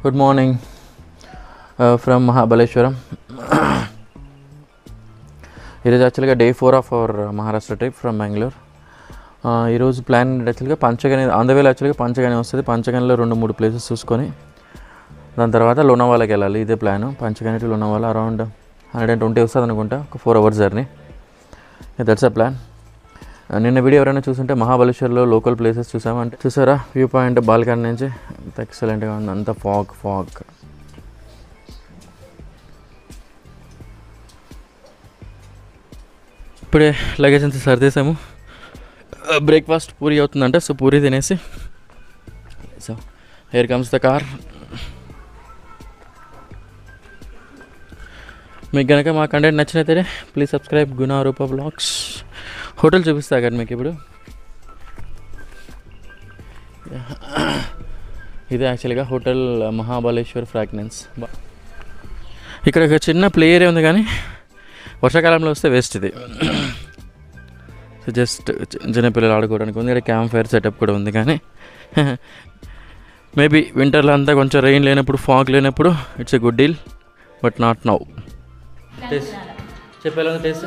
Good morning from Mahabaleshwaram. It is actually day 4 of our Maharashtra trip from Bangalore. ఈరోజు plan యాక్చువల్గా Panchgani on the వేలో యాక్చువల్గా పంచగని వస్తుంది. పంచగనిలో 2-3 places చూసుకొని దాని తర్వాత లోనావాలాకి వెళ్ళాలి. ఇదే plan. Panchgani to Lonavala around 120 వస్తుంది అనుకుంటా, ఒక 4 hours journey. That's a plan. నిన్న వీడియో ఎవరైనా చూస్తుంటే మహాబలేశ్వర్లో లోకల్ ప్లేసెస్ చూసామంటే చూసారా, వ్యూ పాయింట్ బాల్కనీ నుంచి అంత ఎక్సలెంట్గా ఉంది. అంత ఫాగ్. ఇప్పుడే లగేజ్ అంతా సర్దేశాము. బ్రేక్ఫాస్ట్ పూరి అవుతుందంట, సో పూరి తినేసి so here comes the car. మీకు కనుక మా content నచ్చినైతే please subscribe Guna Roopa blogs. Hotel చూపిస్తా కదా మీకు ఇప్పుడు. ఇది యాక్చువల్గా హోటల్ మహాబలేశ్వర్ ఫ్రాగ్రెన్స్. ఇక్కడ ఒక చిన్న ప్లే ఏరియా ఉంది, కానీ వర్షాకాలంలో వస్తే వేస్ట్ ఇది. సో జస్ట్ చిన్నపిల్లలు ఆడుకోవడానికి ఉంది. ఇక్కడ క్యాంప్ ఫైర్ సెటప్ కూడా ఉంది, కానీ మేబీ వింటర్లో అంతా కొంచెం రెయిన్ లేనప్పుడు, ఫాగ్ లేనప్పుడు it's a good deal, but not now. Taste చెప్పేలా ఉంది టేస్ట్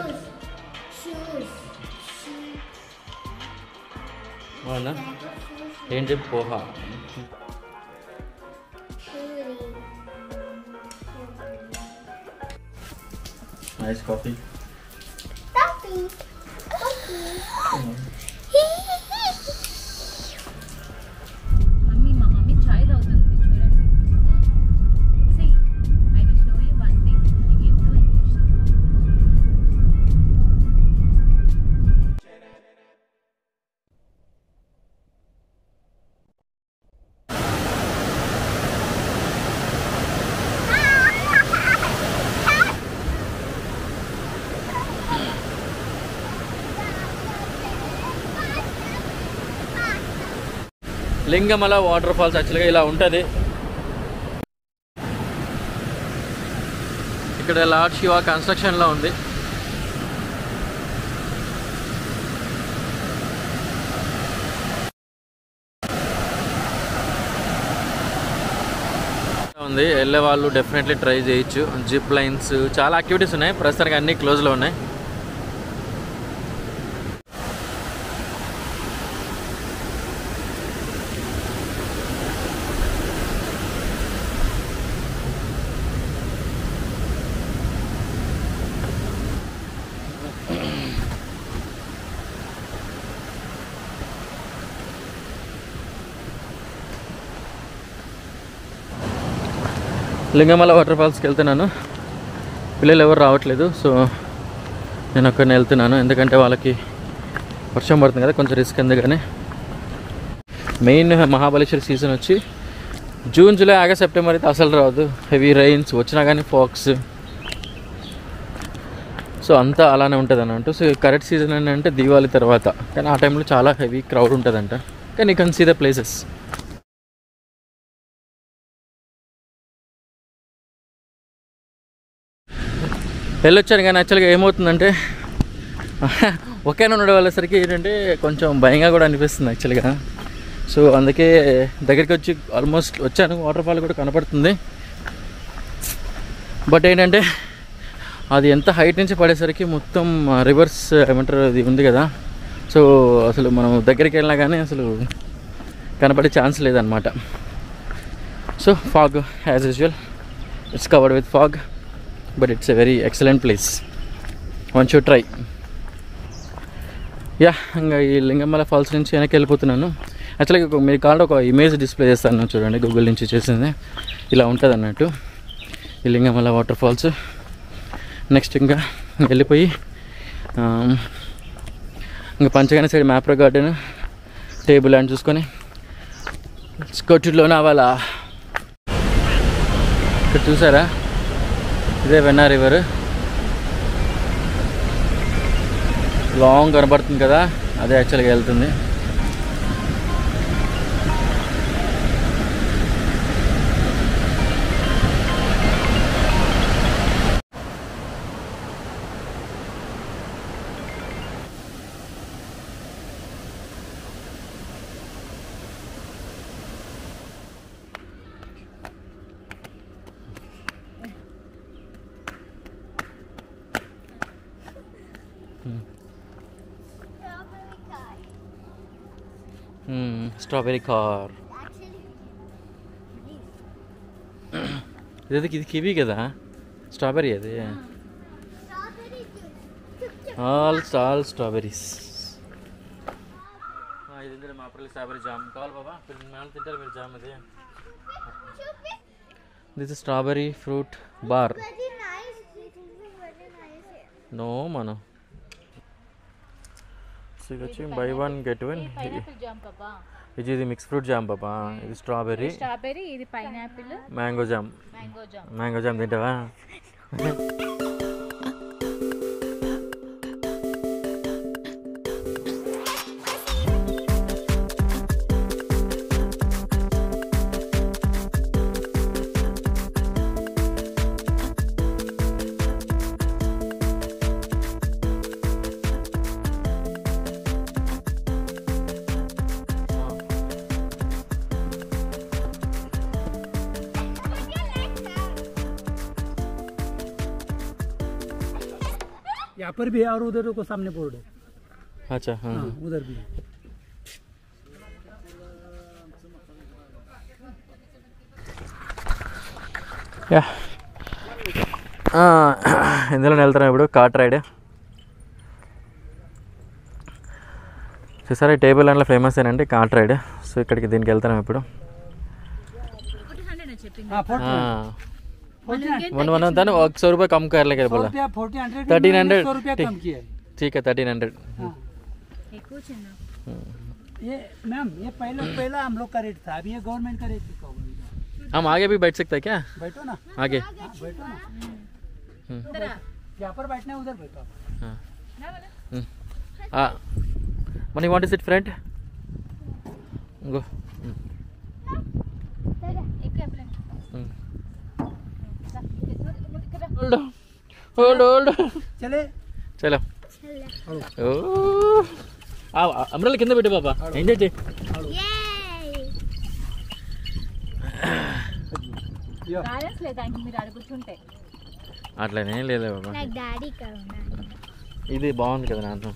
అవునా? ఏం చెప్పు. Poha, nice coffee. Lingamala waterfalls యాక్చువల్గా ఇలా ఉంటుంది. ఇక్కడ లార్డ్ శివ కన్స్ట్రక్షన్లో ఉంది. వెళ్ళే వాళ్ళు డెఫినెట్లీ ట్రై చేయొచ్చు. జిప్ లైన్స్, చాలా యాక్టివిటీస్ ఉన్నాయి. ప్రస్తుతానికి అన్నీ క్లోజ్లో ఉన్నాయి. లింగమల వాటర్ ఫాల్స్కి వెళ్తున్నాను. పిల్లలు ఎవరు రావట్లేదు, సో నేను ఒక్కడిని వెళ్తున్నాను. ఎందుకంటే వాళ్ళకి వర్షం పడుతుంది కదా, కొంచెం రిస్క్. ఎందుకని మెయిన్ మహాబలేశ్వర్ సీజన్ వచ్చి జూన్, జూలై, ఆగస్ట్, సెప్టెంబర్ అయితే అసలు రాదు. హెవీ రైన్స్ వచ్చినా కానీ ఫాగ్స్, సో అంతా అలానే ఉంటుంది అన్నట్టు. సో కరెక్ట్ సీజన్ అంటే దీవాళి తర్వాత, కానీ ఆ టైంలో చాలా హెవీ క్రౌడ్ ఉంటుందంట. కానీ you can see the places. వెళ్ళొచ్చాను, కానీ యాక్చువల్గా ఏమవుతుందంటే ఒకేనా ఉండేసరికి ఏంటంటే కొంచెం భయంగా కూడా అనిపిస్తుంది యాక్చువల్గా. సో అందుకే దగ్గరికి వచ్చి ఆల్మోస్ట్ వచ్చాను. వాటర్ ఫాల్ కూడా కనపడుతుంది, బట్ ఏంటంటే అది ఎంత హైట్ నుంచి పడేసరికి మొత్తం రివర్స్ ఏమంటారు అది ఉంది కదా. సో అసలు మనం దగ్గరికి వెళ్ళినా కానీ అసలు కనపడే ఛాన్స్ లేదనమాట. So fog as usual, it's covered with fog, but it's a very excellent place. One should try. ఇంకా ఈ లింగమల ఫాల్స్ నుంచి వెనక్కి వెళ్ళిపోతున్నాను. యాక్చువల్గా మీరు కావాలంటే ఒక ఇమేజ్ డిస్ప్లే చేస్తాను చూడండి, గూగుల్ నుంచి చేసింది. ఇలా ఉంటుంది అన్నట్టు ఈ లింగమల వాటర్ ఫాల్స్. నెక్స్ట్ ఇంకా వెళ్ళిపోయి ఇంకా Panchgani side Mapro garden, table land చూసుకొని కొట్టులో నావాలా. ఇక్కడ చూసారా, ఇదే వెన్నా రివర్. లాంగ్ కనబడుతుంది కదా, అదే యాక్చువల్గా వెళ్తుంది. Strawberry car. ఇది కివీ కదా, స్ట్రాబెరీ అది. All strawberries. ఇది మా పిల్లలు స్ట్రాబెరీ జామ్ కావాలి బాబా, పిల్లలు తింటారు మీరు జామ్. ఇది this strawberry fruit bar. No మనం వచ్చి బై వన్ గెట్ వన్. ఇది మిక్స్ ఫ్రూట్ జామ్ పాపా. ఇది స్ట్రాబెరీ, ఇది pineapple, mango jam. Mango jam తింటావా? यहाँ पर भी है और उधर को सामने बोर्ड है. अच्छा हाँ, उधर भी. ఇందులో వెళ్తున్నాం ఇప్పుడు కార్ట్ రైడ్. చూసారా టేబుల్ ల్యాండ్లో ఫేమస్ ఏనండి కార్ట్ రైడ్. సో ఇక్కడికి దీనికి వెళ్తున్నాం ఇప్పుడు. वन था ना 100 रुपये कम कर लेंगे बोला. 1300 ठीक है 1300. ये मैम ये पहला हम लोग का रेट था, अभी ये गवर्नमेंट का रेट है. हम आगे भी बैठ सकते हैं क्या? बैठो ना आगे. बैठो ना, यहाँ पर बैठना है उधर बैठो. हाँ money want to sit front go. Hold चले चलो. అమ్రాల కింద పెట్టు పాపా, ఎంజాయ్ చేయి. అట్లనే లేదు బాబా, ఇది బాగుంది కదా నాన్న.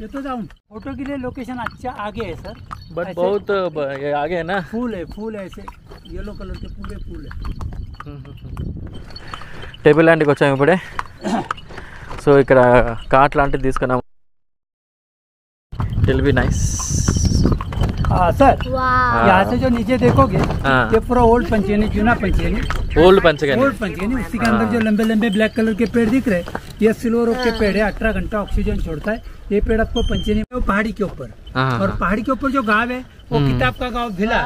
ये तो जाऊं फोटो के लिए लोकेशन अच्छा आगे है सर, बट बहुत आगे है ना. फूल है ऐसे येलो कलर के पूरे फूल है. టేబుల్ ల్యాండ్కి వచ్చాము ఇప్పుడే. సో ఇక్కడ కార్ట్ లాంటిది తీసుకున్నాము. It will be nice. हाँ सर, यहाँ से जो नीचे देखोगे ये पूरा ओल्ड पंचेनी, चुना पंचेनी, ओल्ड पंचगनी. उसी के अंदर जो लंबे लंबे ब्लैक कलर के पेड़ दिख रहे हैं ये सिल्वर ओक के पेड़ है. 18 घंटा ऑक्सीजन छोड़ता है ये पेड़ आपको पंचेनी में, पहाड़ी के ऊपर. और पहाड़ी के ऊपर जो गाँव है वो किताब का गाँव भिला.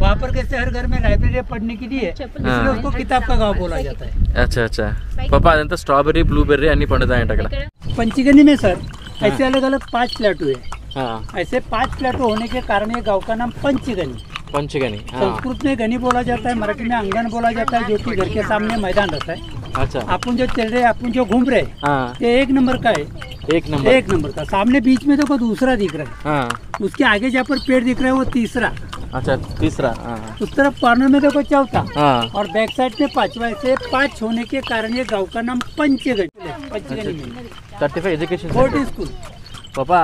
वहाँ पर कैसे हर घर में लाइब्रेरी पढ़ने के लिए, इसलिए उसको किताब का गाँव बोला जाता है. अच्छा अच्छा पापा అదంతా స్ట్రాబెర్రీ బ్లూబెర్రీ అన్ని పండుతాయంట అక్కడ. पंचगनी में सर ऐसे अलग अलग 5 प्लेटू है. हाँ ऐसे 5 प्लेटो होने के कारण ये गांव का नाम पंचगनी. पंचगनी संस्कृत में गनी बोला जाता है, मराठी में आंगन बोला जाता है, जो कि घर के सामने मैदान रहता है. अच्छा अपन जो चल रहे, अपन जो घूम रहे ये 1 नंबर का है. 1 नंबर का. सामने बीच में देखो दूसरा दिख रहा है. हाँ उसके आगे जहाँ पर पेड़ दिख रहा है वो तीसरा. अच्छा तीसरा. उस तरफ कॉर्नर में देखो चौथा. हाँ और बैक साइड में 5वां. ऐसे 5 होने के कारण ये गाँव का नाम पंचगनी. पंचगनी में 35 ఎడ్యుకేషన్ बोर्डिंग स्कूल. పాపా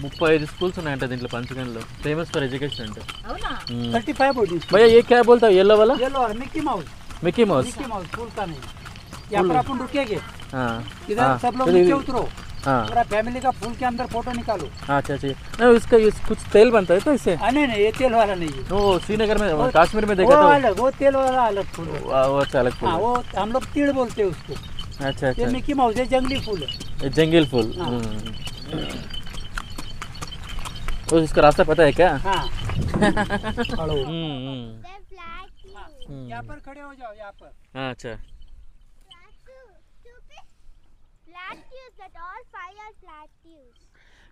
35 స్కూల్స్ ఉన్నాయంట దీంట్లో పంచగన్లో, ఫేమస్ ఫర్ ఎడ్యుకేషన్ అంటే. 35 बोर्डिंग. भैया ये क्या बोलता है येलो वाला? येलो और मिक्की माउस. मिक्की माउस फूल का नहीं. यहाँ पर अपन रुकेंगे, हाँ इधर सब लोग नीचे उतरो, हाँ पूरा फैमिली का फूल के अंदर फोटो निकालो. अच्छा अच्छा. नहीं इसका ये कुछ तेल बनता है तो इससे? नहीं ये तेल वाला नहीं है. वो श्रीनगर में कश्मीर में देखा वो था. अलग, वो तेल वाला अलग फूल है. वो अच्छा अलग फूल हाँ है. वो हम लोग तीड़ बोलते हैं उसको. अच्छा ये अच्छा मिक्की माउस है, जंगली फूल है. ये जंगल फूल. हाँ. तो इसका रास्ता पता है क्या? हाँ खड़ो. हम्म. यहाँ पर खड़े हो जाओ, यहाँ पर. हाँ अच्छा.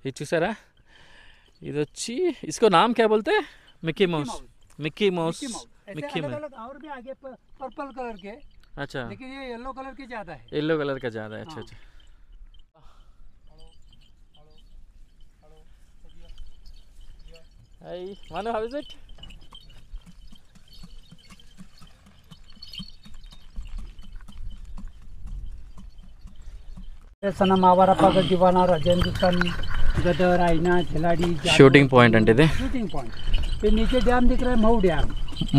ये చూసారా ఇది వచ్చి इसको नाम क्या बोलते हैं? Mickey mouse. Mickey mouse. Mickey mouse. और भी आगे पर्पल कलर के. अच्छा लेकिन ये येलो कलर के ज्यादा है. येलो कलर का ज़्यादा है. अच्छा अच्छा. Hi, Manu, how is it? सनम आवारा पागल दीवाना राजेंद्रस्तानी गदर आईना खिलाड़ी షూటింగ్ పాయింట్ అంటే ఇది शूटिंग पॉइंट। फिर नीचे डैम दिख रहा है मऊ डैम।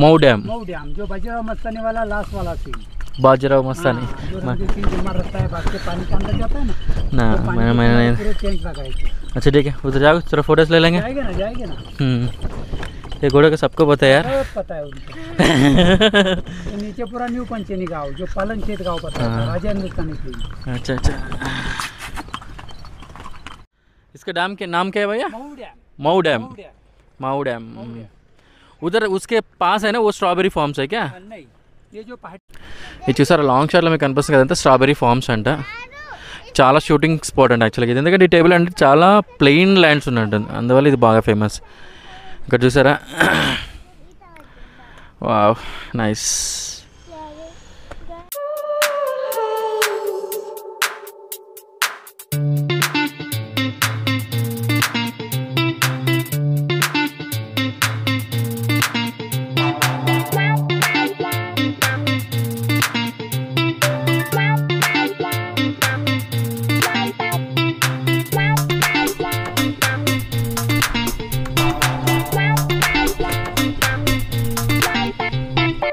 మౌ డ్యామ్ मऊ डैम जो बाजीराव मस्तानी वाला लास्ट वाला सीन। బాజీరావు మస్తాని जो रणजीत सिंह जमा रहता है भाग के पानी के अंदर जाता है ना। ना तो पानी के मैंने अंदर पूरे टैंक लगाए थे। अच्छा ठीक है उधर जाओ थोड़ा फोटोज ले लेंगे जाएगा ना। ये घोड़े का सबको पता है यार सब पता है उनको। ये नीचे पूरा न्यू पंचेनी गाँव जो पालन खेत गाँव पता है राजेंद्रस्तानी फिल्म। अच्छा अच्छा इसका डैम के नाम क्या है भैया Mau dam. Mau dam Mau dam. Mau dam उधर उसके पास है ना वो स्ट्रॉबेरी ఫార్మ్స్ है क्या नहीं ये जो पहाड़ ఇది చూసారా లాంగ్ షాట్లో మీకు కనిపిస్తుంది కదంతా స్ట్రాబెరీ ఫార్మ్స్ అంట చాలా షూటింగ్ స్పాట్ అండి యాక్చువల్గా ఇది ఎందుకంటే ఈ టేబుల్ అంటే చాలా ప్లెయిన్ ల్యాండ్స్ ఉన్నట్టు అందువల్ల ఇది బాగా ఫేమస్ ఇక్కడ చూసారా వావ్ నైస్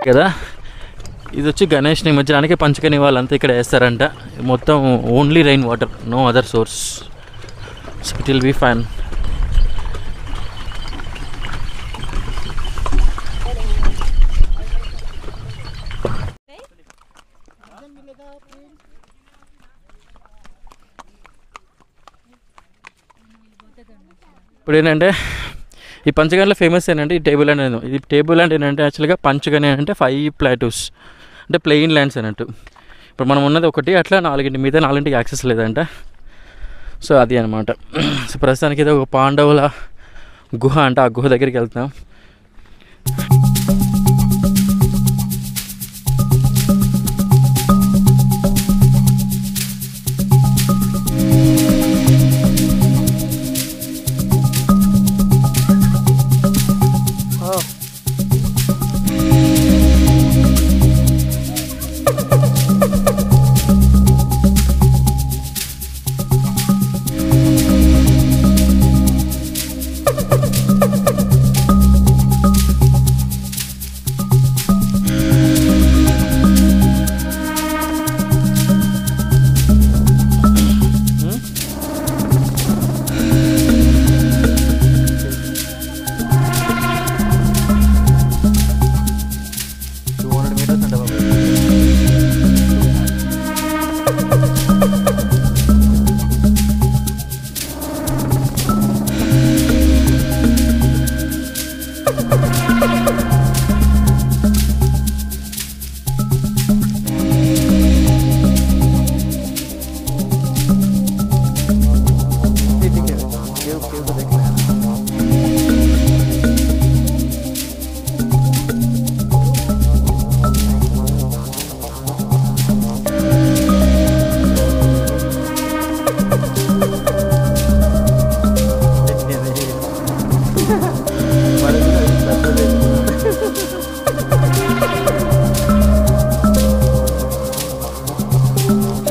కదా ఇది వచ్చి గణేష్ నిమజ్జనానికి పంచకని వాళ్ళంతా ఇక్కడ వేస్తారంట మొత్తం only rain water no other source so it will be fine ఇప్పుడు ఏంటంటే ఈ పంచగనిలో ఫేమస్ ఏంటంటే ఈ టేబుల్ ల్యాండ్ అనేది ఈ టేబుల్ ల్యాండ్ ఏంటంటే యాక్చువల్గా పంచగని అంటే 5 ప్లాటూస్ అంటే ప్లెయిన్ ల్యాండ్స్ అన్నట్టు ఇప్పుడు మనం ఉన్నది ఒకటి అట్లా 4 మిగతా 4 యాక్సెస్ లేదంట సో అది అనమాట సో ప్రస్తుతానికి ఇది ఒక పాండవుల గుహ అంటే ఆ గుహ దగ్గరికి వెళ్తాం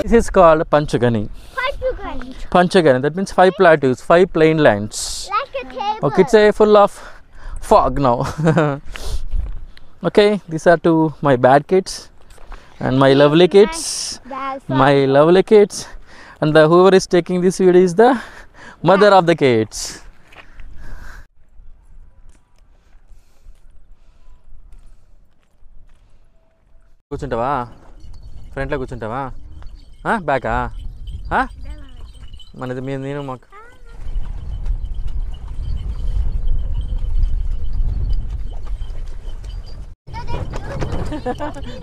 This is called Panchagani. Panchagani, that means 5 plateaus, 5 plain lands. Like a table. Okay, it's full of fog now. Okay, these are two my bad kids and my lovely kids. My lovely kids. And the whoever is taking this video is the mother of the kids. కూర్చుంటావా ఫ్రంట్లో కూర్చుంటావా బ్యాకా మనది మీరు నేను మాకు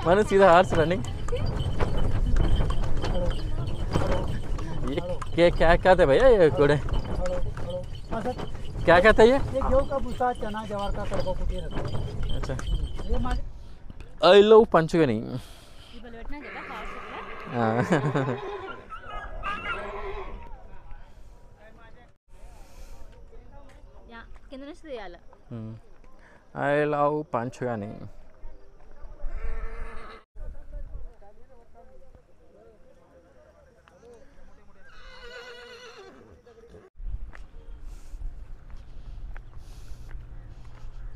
मन सीधा horse running ये क्या कहते हैं भैया ये घोड़े क्या कहते हैं ये गेहूं का भूसा चना जवार का कड़वा कुटी रहता है। अच्छा ये माल आई लव पंचगनी కింద నుంచి తీయాలి I love Panchgani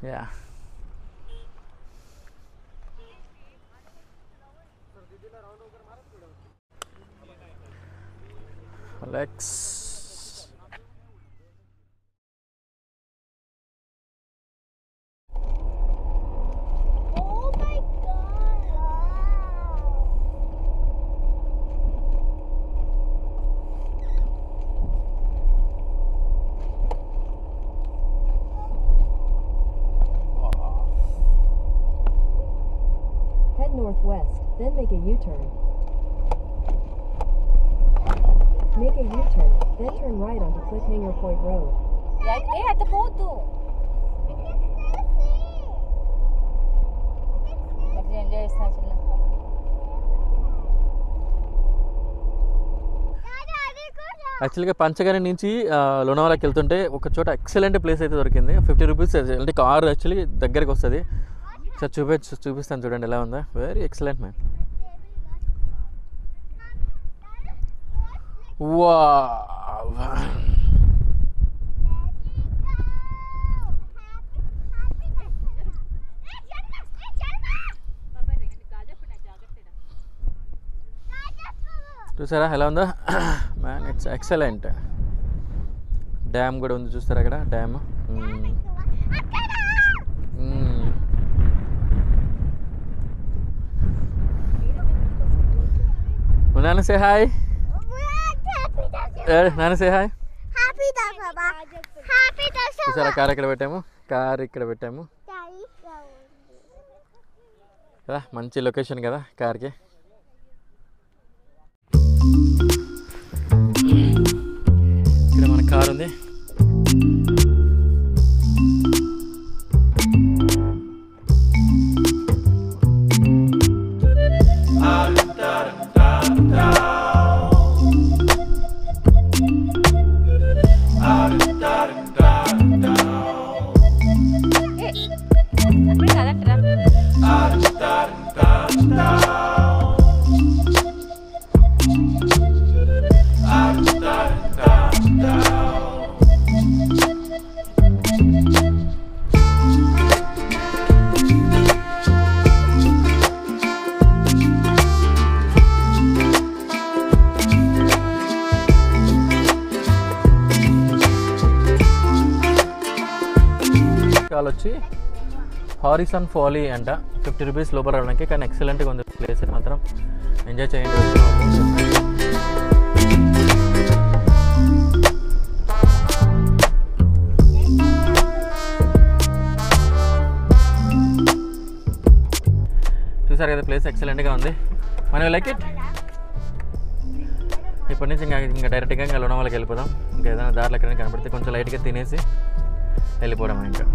yeah Alex Oh my god. Head northwest, then make a U-turn. Make a U-turn, then turn right onto Cliffhanger Point Road. Até ponto. Enjoy చేస్తాను చిన్న యాక్చువల్గా పంచగని నుంచి లోనావాలాకి వెళ్తుంటే ఒక చోట ఎక్సలెంట్ ప్లేస్ అయితే దొరికింది. 50 రూపీస్ అంటే కార్ యాక్చువల్లీ దగ్గరికి వస్తుంది. సార్ చూపిస్తాను చూడండి ఎలా ఉందా. Very excellent man. వావ్ చూసారా ఎలా ఉందా మ్యాన్. It's excellent. డ్యామ్ కూడా ఉంది చూస్తారా అక్కడ డ్యామ్. నాన్న సే హాయ్. నాన్న సే హాయ్. చూసారా కార్ ఇక్కడ పెట్టాము, కార్ ఇక్కడ పెట్టాము కదా. మంచి లొకేషన్ కదా కార్కి. ఇక్కడ మన కార్ ఉంది. కాల్ వచ్చి హారిసన్ ఫాలీ అంట. 50 రూపీస్ లోపల రావడానికి, కానీ ఎక్సలెంట్గా ఉంది ప్లేస్. మాత్రం ఎంజాయ్ చేయండి. చూసారు కదా ప్లేస్ ఎక్సలెంట్గా ఉంది. మనం లైక్ ఇట్. ఇప్పటి నుంచి ఇంకా డైరెక్ట్గా ఇంకా లోనావాలాకి వెళ్ళిపోదాం. ఇంకా ఏదైనా దారిలో ఎక్కడైనా కనపడితే కొంచెం లైట్గా తినేసి వెళ్ళిపోవడం ఇంకా.